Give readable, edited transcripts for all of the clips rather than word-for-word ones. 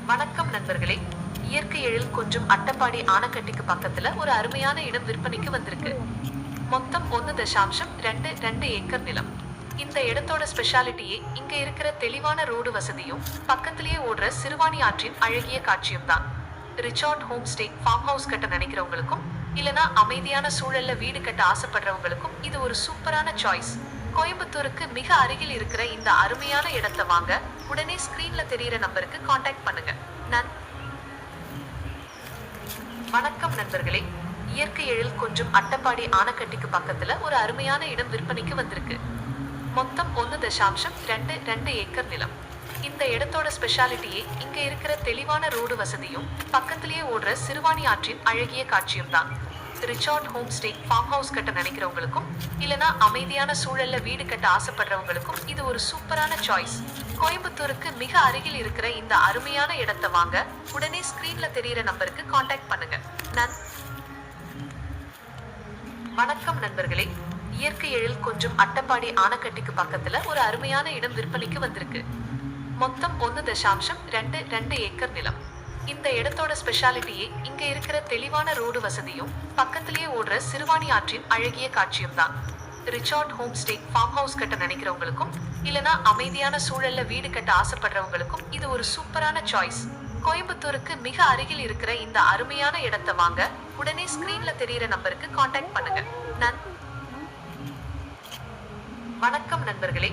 வணக்கம் நண்பர்களே. இயற்கை எழில் கொஞ்சம் அட்டப்பாடி ஆனக்கட்டிக்கு பக்கத்துல ஒரு அருமையான இடம் விற்பனைக்கு வந்திருக்கு. மொத்தம் 1.22 ஏக்கர் நிலம். இந்த இடத்தோட ஸ்பெஷாலிட்டியே இங்க இருக்கிற தெளிவான ரோடு வசதியும் பக்கத்திலேயே ஓடுற சிறுவாணி ஆற்றின் அழகிய காட்சியும் தான். Resort, home stay, farm house கட்ட நினைக்கிறவங்களுக்கும் இல்லனா அமைதியான சூழல்ல வீடு கட்ட ஆசைப்படுறவங்களுக்கும் இது ஒரு சூப்பரான சாய்ஸ். கோயம்புத்தூருக்கு மிக அருகில் இருக்கிற இந்த அருமையான இடத்தை வாங்க உடனே ஸ்கிரீன்ல தெரியிற நம்பருக்கு காண்டாக்ட் பண்ணுங்க. வணக்கம் நண்பர்களே. இயற்கை எழில் கொஞ்சம் அட்டப்பாடி ஆனக்கட்டிக்கு பக்கத்துல ஒரு அருமையான இடம் விற்பனைக்கு வந்திருக்கு. மொத்தம் 1.22 ஏக்கர் நிலம். இந்த இடத்தோட ஸ்பெஷாலிட்டியே இங்க இருக்கிற தெளிவான ரோடு வசதியும் பக்கத்திலேயே ஓடுற சிறுவாணி ஆற்றின் அழகிய காட்சியும் தான். Resort, home stay, farm house கட்ட நினைக்கிறவங்களுக்கும் இல்லனா அமைதியான சூழல்ல வீடு கட்ட ஆசைப்படுறவங்களுக்கும் இது ஒரு சூப்பரான சாய்ஸ். கோயம்புத்தூருக்கு மிக அருகில் இருக்கிற இந்த அருமையான இடத்தை வாங்க உடனே ஸ்கிரீன்ல தெரியிற நம்பருக்கு காண்டாக்ட் பண்ணுங்க. வணக்கம் நண்பர்களே. இயற்கை எழில் கொஞ்சம் அட்டப்பாடி ஆனக்கட்டிக்கு பக்கத்துல ஒரு அருமையான இடம் விற்பனைக்கு வந்திருக்கு. மொத்தம் 1.22 ஏக்கர் நிலம். இந்த இடத்தோட ஸ்பெஷாலிட்டியே இங்க இருக்கிற தெளிவான ரோடு வசதியும் பக்கத்திலேயே ஓடுற சிறுவாணி ஆற்றின் அழகிய காட்சியும் தான். Resort, home stay, farm house கட்ட நினைக்கிறவங்களுக்கும் இல்லனா அமைதியான சூழல்ல வீடு கட்ட ஆசைப்படுறவங்களுக்கும் இது ஒரு சூப்பரான சாய்ஸ். கோயம்புத்தூருக்கு மிக அருகில் இருக்கிற இந்த அருமையான இடத்தை வாங்க உடனே ஸ்கிரீன்ல தெரியிற நம்பருக்கு காண்டாக்ட் பண்ணுங்க. வணக்கம் நண்பர்களே.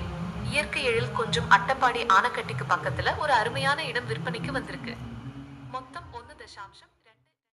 இயற்கை எழில் கொஞ்சம் அட்டப்பாடி ஆனக்கட்டிக்கு பக்கத்துல ஒரு அருமையான இடம் விற்பனைக்கு வந்திருக்கு. மொத்தம் 1.